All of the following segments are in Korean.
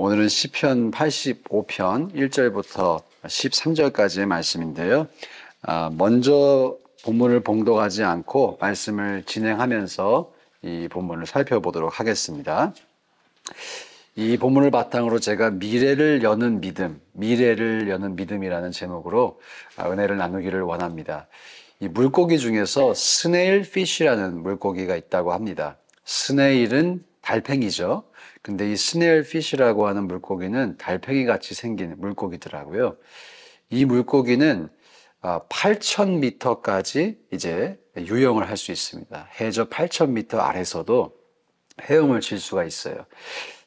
오늘은 시편 85편 1절부터 13절까지의 말씀인데요. 먼저 본문을 봉독하지 않고 말씀을 진행하면서 이 본문을 살펴보도록 하겠습니다. 이 본문을 바탕으로 제가 미래를 여는 믿음이라는 제목으로 은혜를 나누기를 원합니다. 이 물고기 중에서 스네일 피쉬라는 물고기가 있다고 합니다. 스네일은 달팽이죠. 근데 이 스네일 피쉬라고 하는 물고기는 달팽이 같이 생긴 물고기더라고요. 이 물고기는 8,000m까지 이제 유영을 할 수 있습니다. 해저 8,000m 아래서도 헤엄을 칠 수가 있어요.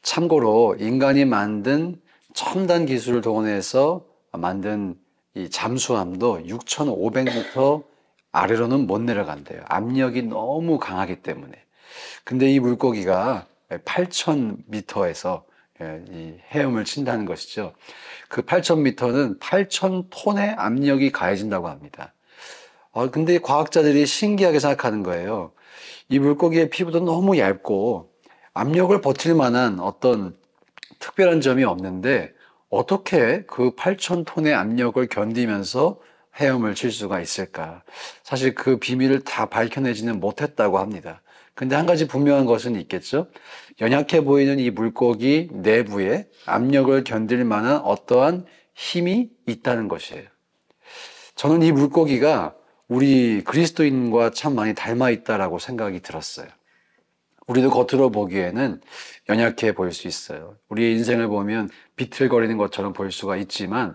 참고로 인간이 만든 첨단 기술을 동원해서 만든 이 잠수함도 6,500m 아래로는 못 내려간대요. 압력이 너무 강하기 때문에. 근데 이 물고기가 8,000m에서 이 헤엄을 친다는 것이죠. 그 8,000m는 8,000톤의 압력이 가해진다고 합니다. 근데 과학자들이 신기하게 생각하는 거예요. 이 물고기의 피부도 너무 얇고 압력을 버틸 만한 어떤 특별한 점이 없는데 어떻게 그 8,000톤의 압력을 견디면서 헤엄을 칠 수가 있을까? 사실 그 비밀을 다 밝혀내지는 못했다고 합니다. 근데 한 가지 분명한 것은 있겠죠? 연약해 보이는 이 물고기 내부에 압력을 견딜 만한 어떠한 힘이 있다는 것이에요. 저는 이 물고기가 우리 그리스도인과 참 많이 닮아 있다라고 생각이 들었어요. 우리도 겉으로 보기에는 연약해 보일 수 있어요. 우리의 인생을 보면 비틀거리는 것처럼 보일 수가 있지만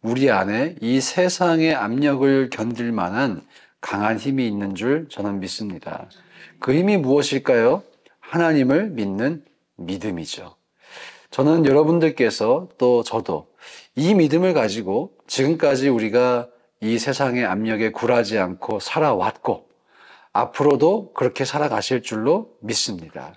우리 안에 이 세상의 압력을 견딜 만한 강한 힘이 있는 줄 저는 믿습니다. 그 힘이 무엇일까요? 하나님을 믿는 믿음이죠. 저는 여러분들께서 또 저도 이 믿음을 가지고 지금까지 우리가 이 세상의 압력에 굴하지 않고 살아왔고 앞으로도 그렇게 살아가실 줄로 믿습니다.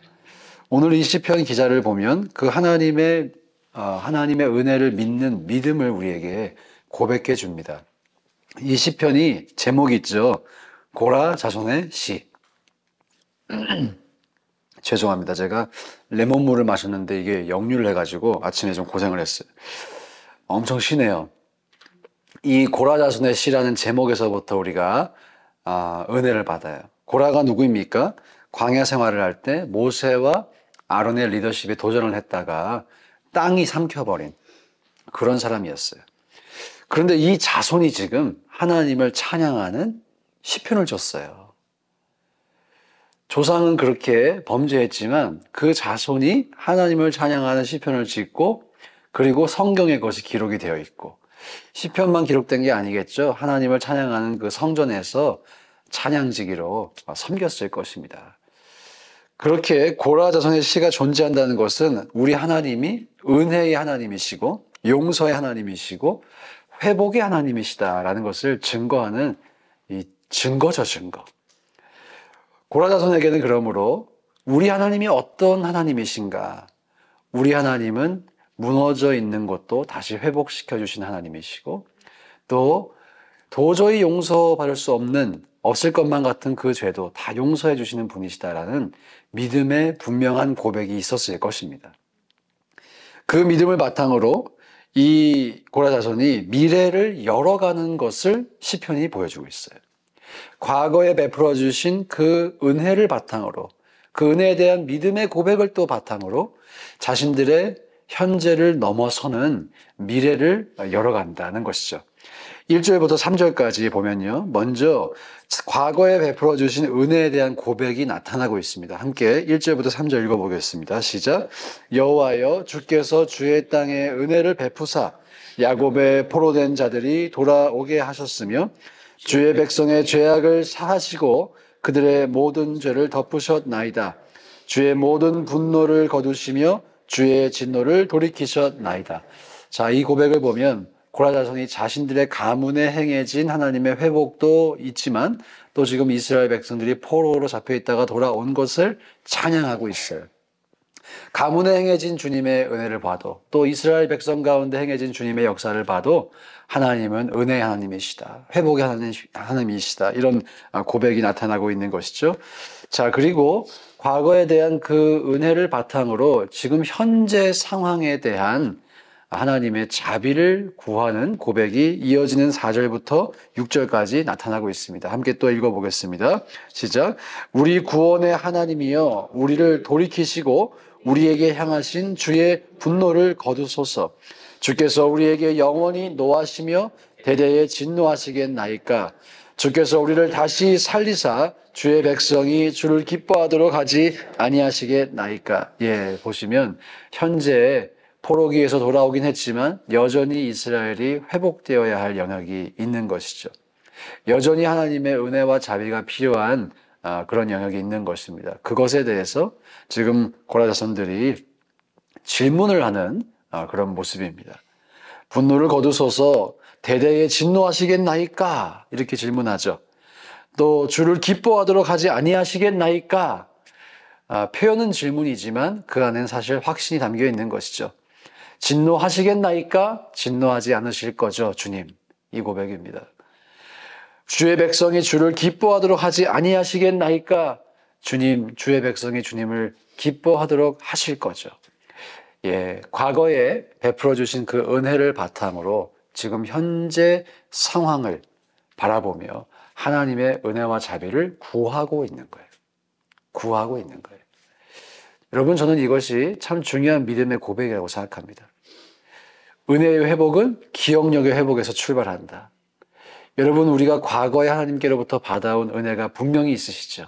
오늘 이 시편 기자를 보면 그 하나님의 은혜를 믿는 믿음을 우리에게 고백해 줍니다. 이 시편이 제목이 있죠. 고라 자손의 시. 죄송합니다. 제가 레몬물을 마셨는데 이게 역류를 해가지고 아침에 좀 고생을 했어요. 엄청 시네요. 이 고라 자손의 시라는 제목에서부터 우리가 은혜를 받아요. 고라가 누구입니까? 광야 생활을 할 때 모세와 아론의 리더십에 도전을 했다가 땅이 삼켜버린 그런 사람이었어요. 그런데 이 자손이 지금 하나님을 찬양하는 시편을 줬어요. 조상은 그렇게 범죄했지만 그 자손이 하나님을 찬양하는 시편을 짓고 그리고 성경에 그것이 기록이 되어 있고 시편만 기록된 게 아니겠죠. 하나님을 찬양하는 그 성전에서 찬양지기로 섬겼을 것입니다. 그렇게 고라 자손의 시가 존재한다는 것은 우리 하나님이 은혜의 하나님이시고 용서의 하나님이시고 회복의 하나님이시다라는 것을 증거하는 이 증거죠, 증거. 고라 자손에게는 그러므로 우리 하나님이 어떤 하나님이신가? 우리 하나님은 무너져 있는 것도 다시 회복시켜 주신 하나님이시고 또 도저히 용서받을 수 없을 것만 같은 그 죄도 다 용서해 주시는 분이시다라는 믿음의 분명한 고백이 있었을 것입니다. 그 믿음을 바탕으로 이 고라 자손이 미래를 열어가는 것을 시편이 보여주고 있어요. 과거에 베풀어 주신 그 은혜를 바탕으로 그 은혜에 대한 믿음의 고백을 또 바탕으로 자신들의 현재를 넘어서는 미래를 열어간다는 것이죠. 1절부터 3절까지 보면요. 먼저 과거에 베풀어 주신 은혜에 대한 고백이 나타나고 있습니다. 함께 1절부터 3절 읽어보겠습니다. 시작. 여호와여 주께서 주의 땅에 은혜를 베푸사 야곱의 포로된 자들이 돌아오게 하셨으며 주의 백성의 죄악을 사하시고 그들의 모든 죄를 덮으셨나이다. 주의 모든 분노를 거두시며 주의 진노를 돌이키셨나이다. 자, 이 고백을 보면 고라 자손이 자신들의 가문에 행해진 하나님의 회복도 있지만 또 지금 이스라엘 백성들이 포로로 잡혀 있다가 돌아온 것을 찬양하고 있어요. 가문에 행해진 주님의 은혜를 봐도 또 이스라엘 백성 가운데 행해진 주님의 역사를 봐도 하나님은 은혜의 하나님이시다. 회복의 하나님이시다. 이런 고백이 나타나고 있는 것이죠. 자, 그리고 과거에 대한 그 은혜를 바탕으로 지금 현재 상황에 대한 하나님의 자비를 구하는 고백이 이어지는 4절부터 6절까지 나타나고 있습니다. 함께 또 읽어보겠습니다. 시작. 우리 구원의 하나님이여 우리를 돌이키시고 우리에게 향하신 주의 분노를 거두소서. 주께서 우리에게 영원히 노하시며 대대에 진노하시겠나이까. 주께서 우리를 다시 살리사 주의 백성이 주를 기뻐하도록 하지 아니하시겠나이까. 예, 보시면 현재 포로기에서 돌아오긴 했지만 여전히 이스라엘이 회복되어야 할 영역이 있는 것이죠. 여전히 하나님의 은혜와 자비가 필요한 그런 영역이 있는 것입니다. 그것에 대해서 지금 고라 자손들이 질문을 하는 그런 모습입니다. 분노를 거두소서 대대에 진노하시겠나이까? 이렇게 질문하죠. 또 주를 기뻐하도록 하지 아니하시겠나이까? 표현은 질문이지만 그 안에는 사실 확신이 담겨 있는 것이죠. 진노하시겠나이까? 진노하지 않으실 거죠, 주님. 이 고백입니다. 주의 백성이 주를 기뻐하도록 하지 아니하시겠나이까? 주님, 주의 백성이 주님을 기뻐하도록 하실 거죠. 예, 과거에 베풀어 주신 그 은혜를 바탕으로 지금 현재 상황을 바라보며 하나님의 은혜와 자비를 구하고 있는 거예요. 구하고 있는 거예요. 여러분, 저는 이것이 참 중요한 믿음의 고백이라고 생각합니다. 은혜의 회복은 기억력의 회복에서 출발한다. 여러분, 우리가 과거에 하나님께로부터 받아온 은혜가 분명히 있으시죠.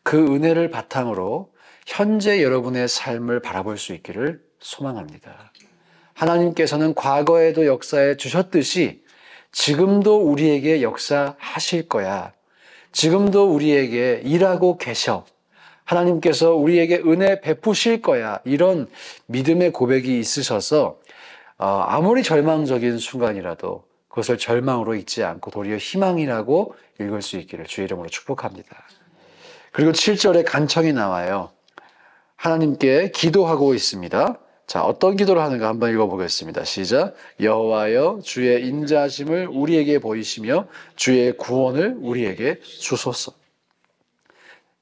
그 은혜를 바탕으로 현재 여러분의 삶을 바라볼 수 있기를 소망합니다. 하나님께서는 과거에도 역사해 주셨듯이 지금도 우리에게 역사하실 거야. 지금도 우리에게 일하고 계셔. 하나님께서 우리에게 은혜 베푸실 거야. 이런 믿음의 고백이 있으셔서 아무리 절망적인 순간이라도 그것을 절망으로 잊지 않고 도리어 희망이라고 읽을 수 있기를 주의 이름으로 축복합니다. 그리고 7절에 간청이 나와요. 하나님께 기도하고 있습니다. 자, 어떤 기도를 하는가 한번 읽어보겠습니다. 시작. 여호와여 주의 인자하심을 우리에게 보이시며 주의 구원을 우리에게 주소서.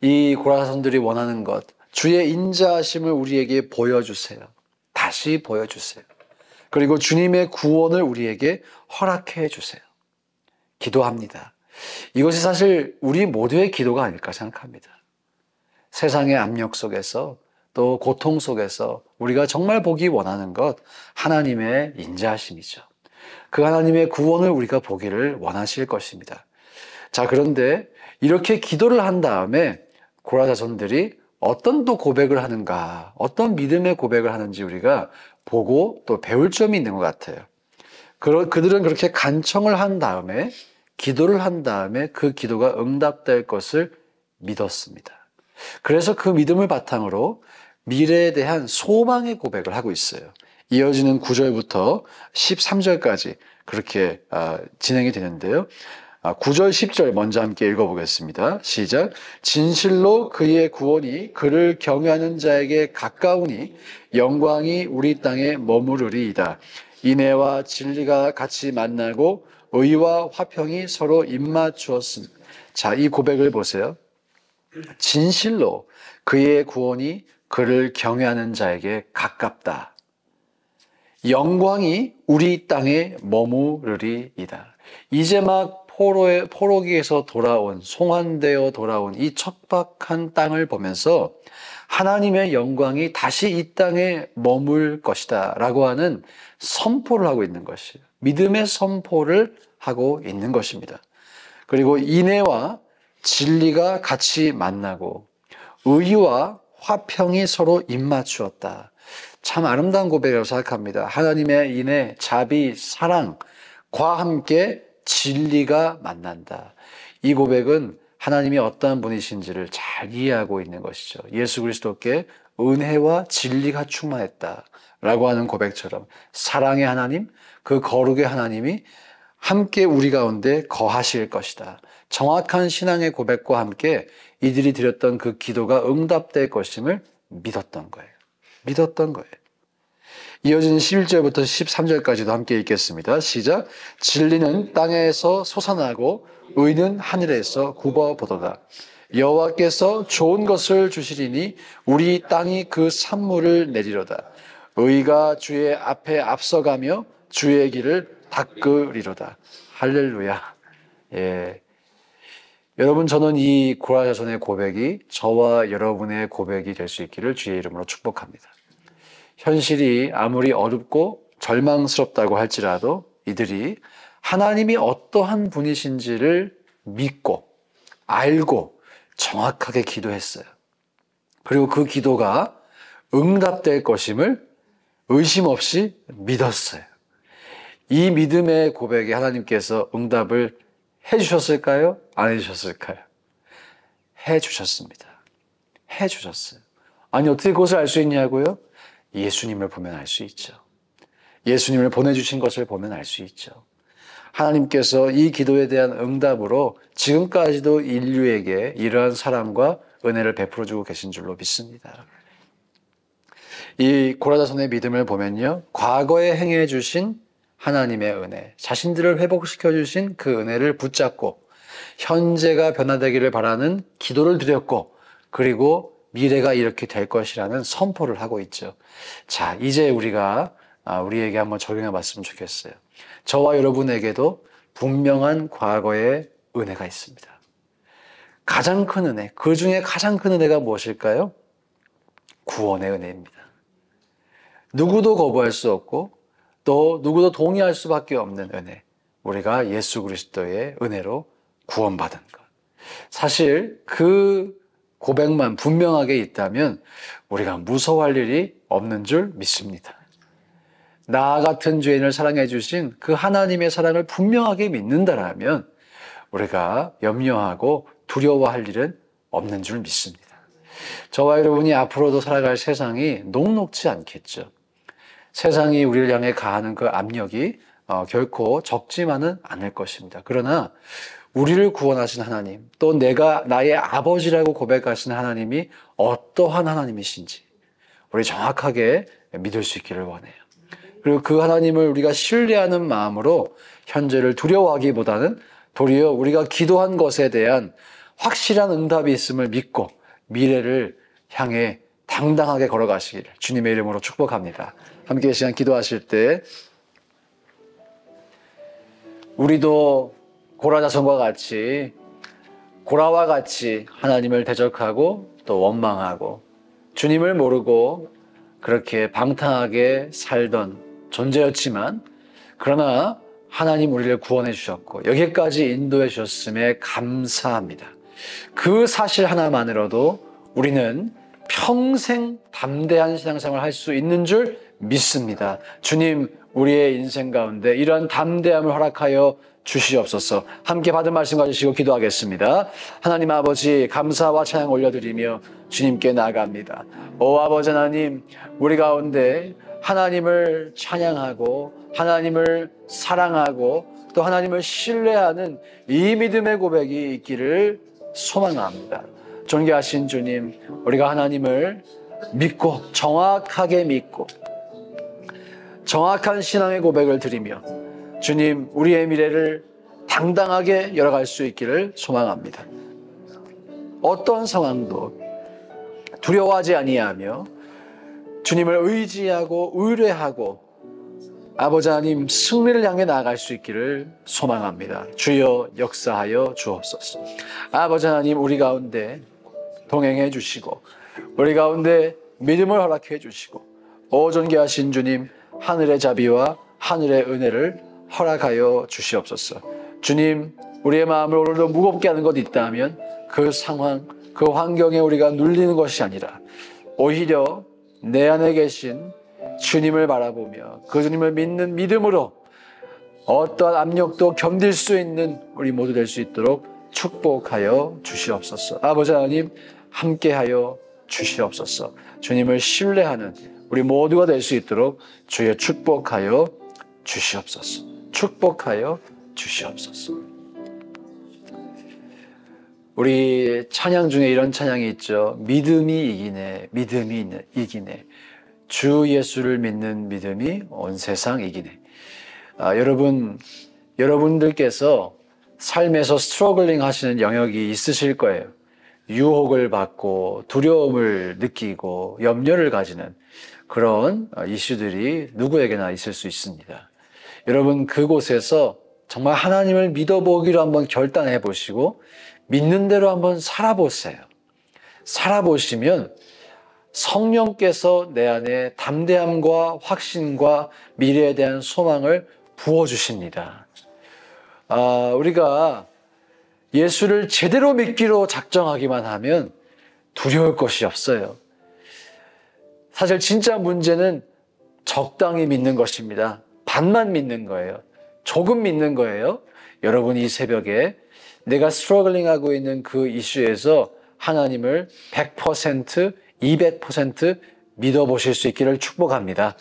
이 고라 자손들이 원하는 것, 주의 인자하심을 우리에게 보여주세요. 다시 보여주세요. 그리고 주님의 구원을 우리에게 허락해 주세요. 기도합니다. 이것이 사실 우리 모두의 기도가 아닐까 생각합니다. 세상의 압력 속에서 또 고통 속에서 우리가 정말 보기 원하는 것, 하나님의 인자하심이죠. 그 하나님의 구원을 우리가 보기를 원하실 것입니다. 자, 그런데 이렇게 기도를 한 다음에 고라 자손들이 어떤 또 고백을 하는가, 어떤 믿음의 고백을 하는지 우리가 보고 또 배울 점이 있는 것 같아요. 그들은 그렇게 간청을 한 다음에, 기도를 한 다음에 그 기도가 응답될 것을 믿었습니다. 그래서 그 믿음을 바탕으로 미래에 대한 소망의 고백을 하고 있어요. 이어지는 9절부터 13절까지 그렇게 진행이 되는데요. 9절, 10절 먼저 함께 읽어보겠습니다. 시작. 진실로 그의 구원이 그를 경외하는 자에게 가까우니 영광이 우리 땅에 머무르리이다. 인애와 진리가 같이 만나고 의와 화평이 서로 입맞추었음. 자, 이 고백을 보세요. 진실로 그의 구원이 그를 경외하는 자에게 가깝다. 영광이 우리 땅에 머무르리이다. 이제 막 포로기에서 돌아온, 송환되어 돌아온 이 척박한 땅을 보면서 하나님의 영광이 다시 이 땅에 머물 것이다 라고 하는 선포를 하고 있는 것이에요. 믿음의 선포를 하고 있는 것입니다. 그리고 인애와 진리가 같이 만나고 의와 화평이 서로 입맞추었다. 참 아름다운 고백이라고 생각합니다. 하나님의 인애, 자비, 사랑과 함께 진리가 만난다. 이 고백은 하나님이 어떠한 분이신지를 잘 이해하고 있는 것이죠. 예수 그리스도께 은혜와 진리가 충만했다라고 하는 고백처럼 사랑의 하나님, 그 거룩의 하나님이 함께 우리 가운데 거하실 것이다. 정확한 신앙의 고백과 함께 이들이 드렸던 그 기도가 응답될 것임을 믿었던 거예요. 믿었던 거예요. 이어지는 11절부터 13절까지도 함께 읽겠습니다. 시작. 진리는 땅에서 솟아나고 의는 하늘에서 굽어보도다. 여호와께서 좋은 것을 주시리니 우리 땅이 그 산물을 내리로다. 의가 주의 앞에 앞서가며 주의 길을 닦으리로다. 할렐루야. 예. 여러분, 저는 이 고라자손의 고백이 저와 여러분의 고백이 될 수 있기를 주의 이름으로 축복합니다. 현실이 아무리 어렵고 절망스럽다고 할지라도 이들이 하나님이 어떠한 분이신지를 믿고 알고 정확하게 기도했어요. 그리고 그 기도가 응답될 것임을 의심 없이 믿었어요. 이 믿음의 고백에 하나님께서 응답을 해주셨을까요? 안 해주셨을까요? 해주셨습니다. 해주셨어요. 아니, 어떻게 그것을 알 수 있냐고요? 예수님을 보면 알 수 있죠. 예수님을 보내주신 것을 보면 알 수 있죠. 하나님께서 이 기도에 대한 응답으로 지금까지도 인류에게 이러한 사랑과 은혜를 베풀어주고 계신 줄로 믿습니다. 이 고라자손의 믿음을 보면요, 과거에 행해 주신 하나님의 은혜, 자신들을 회복시켜 주신 그 은혜를 붙잡고 현재가 변화되기를 바라는 기도를 드렸고, 그리고 미래가 이렇게 될 것이라는 선포를 하고 있죠. 자, 이제 우리에게 한번 적용해 봤으면 좋겠어요. 저와 여러분에게도 분명한 과거의 은혜가 있습니다. 가장 큰 은혜, 그 중에 가장 큰 은혜가 무엇일까요? 구원의 은혜입니다. 누구도 거부할 수 없고 또 누구도 동의할 수밖에 없는 은혜, 우리가 예수 그리스도의 은혜로 구원받은 것. 사실 그 고백만 분명하게 있다면 우리가 무서워할 일이 없는 줄 믿습니다. 나 같은 죄인을 사랑해 주신 그 하나님의 사랑을 분명하게 믿는다라면 우리가 염려하고 두려워할 일은 없는 줄 믿습니다. 저와 여러분이 앞으로도 살아갈 세상이 녹록지 않겠죠. 세상이 우리를 향해 가하는 그 압력이 결코 적지만은 않을 것입니다. 그러나 우리를 구원하신 하나님, 또 내가 나의 아버지라고 고백하신 하나님이 어떠한 하나님이신지 우리 정확하게 믿을 수 있기를 원해요. 그리고 그 하나님을 우리가 신뢰하는 마음으로 현재를 두려워하기보다는 도리어 우리가 기도한 것에 대한 확실한 응답이 있음을 믿고 미래를 향해 당당하게 걸어가시기를 주님의 이름으로 축복합니다. 함께 이 시간 기도하실 때 우리도 고라자손과 같이, 고라와 같이 하나님을 대적하고 또 원망하고 주님을 모르고 그렇게 방탕하게 살던 존재였지만, 그러나 하나님 우리를 구원해 주셨고 여기까지 인도해 주셨음에 감사합니다. 그 사실 하나만으로도 우리는 평생 담대한 신앙생활을 할 수 있는 줄 믿습니다. 주님, 우리의 인생 가운데 이러한 담대함을 허락하여 주시옵소서. 함께 받은 말씀 가지시고 기도하겠습니다. 하나님 아버지, 감사와 찬양 올려드리며 주님께 나아갑니다. 오 아버지 하나님, 우리 가운데 하나님을 찬양하고 하나님을 사랑하고 또 하나님을 신뢰하는 이 믿음의 고백이 있기를 소망합니다. 존귀하신 주님, 우리가 하나님을 믿고 정확하게 믿고 정확한 신앙의 고백을 드리며 주님, 우리의 미래를 당당하게 열어갈 수 있기를 소망합니다. 어떤 상황도 두려워하지 아니하며 주님을 의지하고 의뢰하고 아버지 하나님 승리를 향해 나아갈 수 있기를 소망합니다. 주여 역사하여 주옵소서. 아버지 하나님, 우리 가운데 동행해 주시고 우리 가운데 믿음을 허락해 주시고 오 존귀하신 주님, 하늘의 자비와 하늘의 은혜를 허락하여 주시옵소서. 주님, 우리의 마음을 오늘도 무겁게 하는 것 있다면 그 상황, 그 환경에 우리가 눌리는 것이 아니라 오히려 내 안에 계신 주님을 바라보며 그 주님을 믿는 믿음으로 어떠한 압력도 견딜 수 있는 우리 모두 될 수 있도록 축복하여 주시옵소서. 아버지 하나님, 함께하여 주시옵소서. 주님을 신뢰하는 우리 모두가 될 수 있도록 주의 축복하여 주시옵소서. 축복하여 주시옵소서. 우리 찬양 중에 이런 찬양이 있죠. 믿음이 이기네, 믿음이 이기네. 주 예수를 믿는 믿음이 온 세상 이기네. 여러분들께서 삶에서 스트러글링 하시는 영역이 있으실 거예요. 유혹을 받고 두려움을 느끼고 염려를 가지는 그런 이슈들이 누구에게나 있을 수 있습니다. 여러분, 그곳에서 정말 하나님을 믿어보기로 한번 결단해 보시고 믿는 대로 한번 살아보세요. 살아보시면 성령께서 내 안에 담대함과 확신과 미래에 대한 소망을 부어주십니다. 우리가 예수를 제대로 믿기로 작정하기만 하면 두려울 것이 없어요. 사실 진짜 문제는 적당히 믿는 것입니다. 반만 믿는 거예요. 조금 믿는 거예요. 여러분, 이 새벽에 내가 스트러글링하고 있는 그 이슈에서 하나님을 100%, 200% 믿어보실 수 있기를 축복합니다.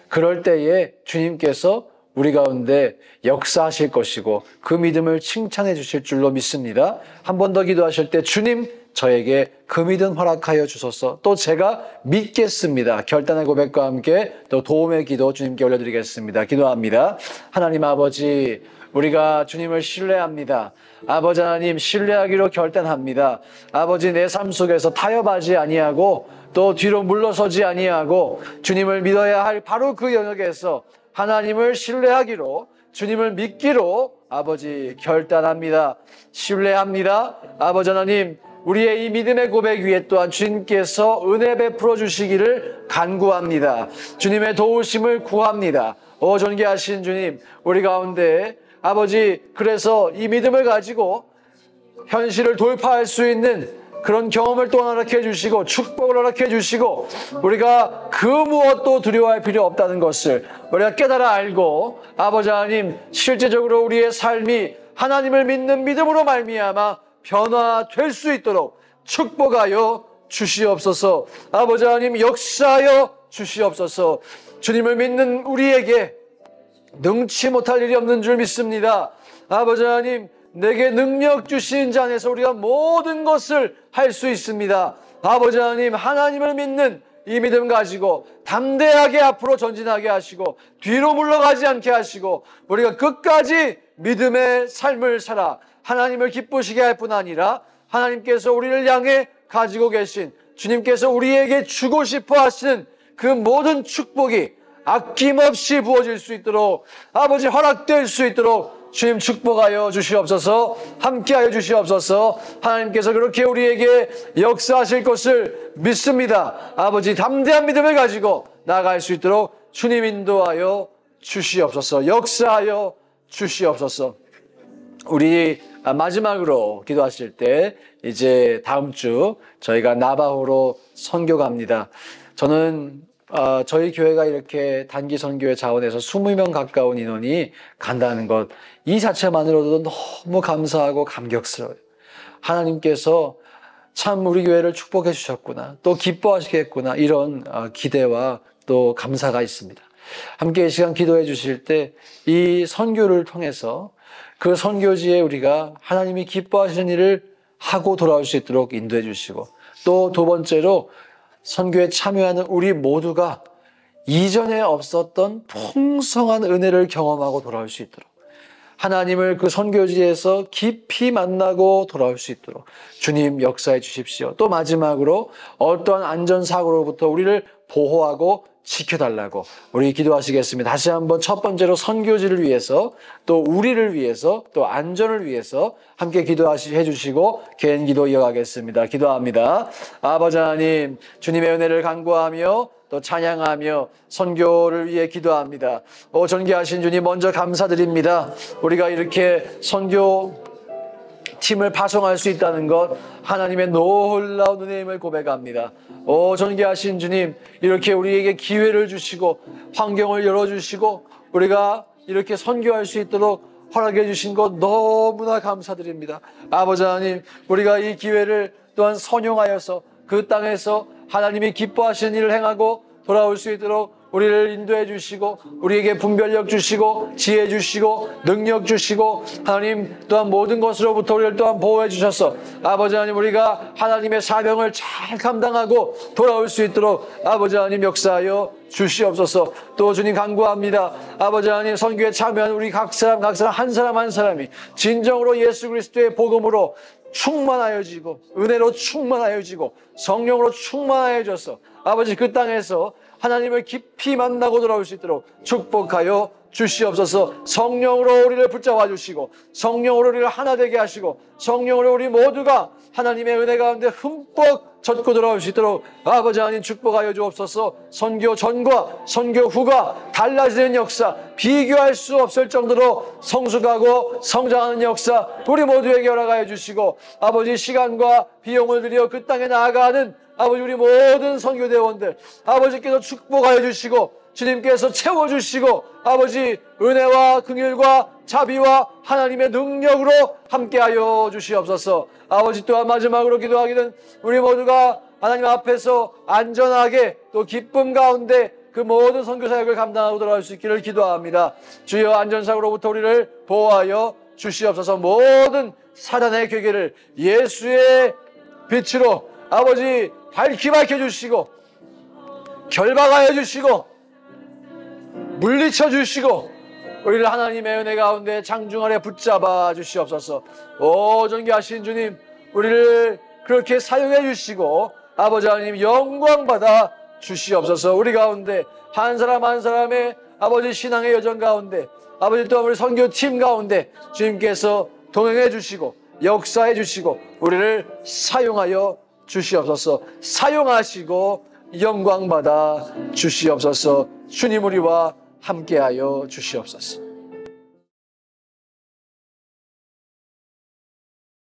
그럴 때에 주님께서 우리 가운데 역사하실 것이고 그 믿음을 칭찬해 주실 줄로 믿습니다. 한 번 더 기도하실 때 주님, 저에게 그 믿음 허락하여 주소서. 또 제가 믿겠습니다. 결단의 고백과 함께 또 도움의 기도 주님께 올려드리겠습니다. 기도합니다. 하나님 아버지, 우리가 주님을 신뢰합니다. 아버지 하나님, 신뢰하기로 결단합니다. 아버지, 내 삶 속에서 타협하지 아니하고 또 뒤로 물러서지 아니하고 주님을 믿어야 할 바로 그 영역에서 하나님을 신뢰하기로, 주님을 믿기로 아버지 결단합니다. 신뢰합니다. 아버지 하나님, 우리의 이 믿음의 고백 위에 또한 주님께서 은혜 베풀어 주시기를 간구합니다. 주님의 도우심을 구합니다. 존귀하신 주님, 우리 가운데 아버지, 그래서 이 믿음을 가지고 현실을 돌파할 수 있는 그런 경험을 또 허락해 주시고 축복을 허락해 주시고 우리가 그 무엇도 두려워할 필요 없다는 것을 우리가 깨달아 알고 아버지 하나님, 실제적으로 우리의 삶이 하나님을 믿는 믿음으로 말미암아 변화될 수 있도록 축복하여 주시옵소서. 아버지 하나님, 역사하여 주시옵소서. 주님을 믿는 우리에게 능치 못할 일이 없는 줄 믿습니다. 아버지 하나님, 내게 능력 주신 자 안에서 우리가 모든 것을 할 수 있습니다. 아버지 하나님, 하나님을 믿는 이 믿음 가지고 담대하게 앞으로 전진하게 하시고 뒤로 물러가지 않게 하시고 우리가 끝까지 믿음의 삶을 살아 하나님을 기쁘시게 할 뿐 아니라 하나님께서 우리를 향해 가지고 계신, 주님께서 우리에게 주고 싶어 하시는 그 모든 축복이 아낌없이 부어질 수 있도록 아버지 허락될 수 있도록 주님 축복하여 주시옵소서. 함께하여 주시옵소서. 하나님께서 그렇게 우리에게 역사하실 것을 믿습니다. 아버지, 담대한 믿음을 가지고 나아갈 수 있도록 주님 인도하여 주시옵소서. 역사하여 주시옵소서. 우리 마지막으로 기도하실 때 이제 다음 주 저희가 나바호로 선교 갑니다. 저는 저희 교회가 이렇게 단기 선교회 자원에서 20명 가까운 인원이 간다는 것, 이 자체만으로도 너무 감사하고 감격스러워요. 하나님께서 참 우리 교회를 축복해 주셨구나, 또 기뻐하시겠구나, 이런 기대와 또 감사가 있습니다. 함께 이 시간 기도해 주실 때 이 선교를 통해서 그 선교지에 우리가 하나님이 기뻐하시는 일을 하고 돌아올 수 있도록 인도해 주시고, 또 두 번째로 선교에 참여하는 우리 모두가 이전에 없었던 풍성한 은혜를 경험하고 돌아올 수 있도록, 하나님을 그 선교지에서 깊이 만나고 돌아올 수 있도록 주님 역사해 주십시오. 또 마지막으로 어떠한 안전사고로부터 우리를 보호하고 지켜달라고 우리 기도하시겠습니다. 다시 한번 첫 번째로 선교지를 위해서, 또 우리를 위해서, 또 안전을 위해서 함께 기도해 주시고 개인 기도 이어가겠습니다. 기도합니다. 아버지 하나님, 주님의 은혜를 간구하며 또 찬양하며 선교를 위해 기도합니다. 존귀하신 주님, 먼저 감사드립니다. 우리가 이렇게 선교 팀을 파송할 수 있다는 것, 하나님의 놀라운 은혜임을 고백합니다. 존귀하신 주님, 이렇게 우리에게 기회를 주시고 환경을 열어주시고 우리가 이렇게 선교할 수 있도록 허락해 주신 것 너무나 감사드립니다. 아버지 하나님, 우리가 이 기회를 또한 선용하여서 그 땅에서 하나님이 기뻐하시는 일을 행하고 돌아올 수 있도록 우리를 인도해 주시고 우리에게 분별력 주시고 지혜 주시고 능력 주시고 하나님 또한 모든 것으로부터 우리를 또한 보호해 주셔서 아버지 하나님, 우리가 하나님의 사명을 잘 감당하고 돌아올 수 있도록 아버지 하나님 역사하여 주시옵소서. 또 주님 간구합니다. 아버지 하나님, 선교에 참여한 우리 각 사람 한 사람이 진정으로 예수 그리스도의 복음으로 충만하여지고 은혜로 충만하여지고 성령으로 충만하여져서 아버지 그 땅에서 하나님을 깊이 만나고 돌아올 수 있도록 축복하여 주시옵소서. 성령으로 우리를 붙잡아 주시고 성령으로 우리를 하나 되게 하시고 성령으로 우리 모두가 하나님의 은혜 가운데 흠뻑 젖고 돌아올 수 있도록 아버지 하나님 축복하여 주옵소서. 선교 전과 선교 후가 달라지는 역사, 비교할 수 없을 정도로 성숙하고 성장하는 역사 우리 모두에게 허락하여 주시고 아버지 시간과 비용을 들여 그 땅에 나아가는 아버지 우리 모든 선교대원들 아버지께서 축복하여 주시고 주님께서 채워주시고 아버지 은혜와 긍휼과 자비와 하나님의 능력으로 함께하여 주시옵소서. 아버지 또한 마지막으로 기도하기는 우리 모두가 하나님 앞에서 안전하게 또 기쁨 가운데 그 모든 선교사역을 감당하고 돌아올 수 있기를 기도합니다. 주여 안전사고로부터 우리를 보호하여 주시옵소서. 모든 사단의 괴계를 예수의 빛으로 아버지 밝히 밝혀주시고 결박하여 주시고 물리쳐 주시고 우리를 하나님의 은혜 가운데 장중 아래 붙잡아 주시옵소서. 오 존귀하신 주님 우리를 그렇게 사용해 주시고 아버지 하나님 영광 받아 주시옵소서. 우리 가운데 한 사람 한 사람의 아버지 신앙의 여정 가운데 아버지 또한 우리 선교팀 가운데 주님께서 동행해 주시고 역사해 주시고 우리를 사용하여 주시옵소서. 사용하시고 영광 받아 주시옵소서. 주님 우리와 함께하여 주시옵소서.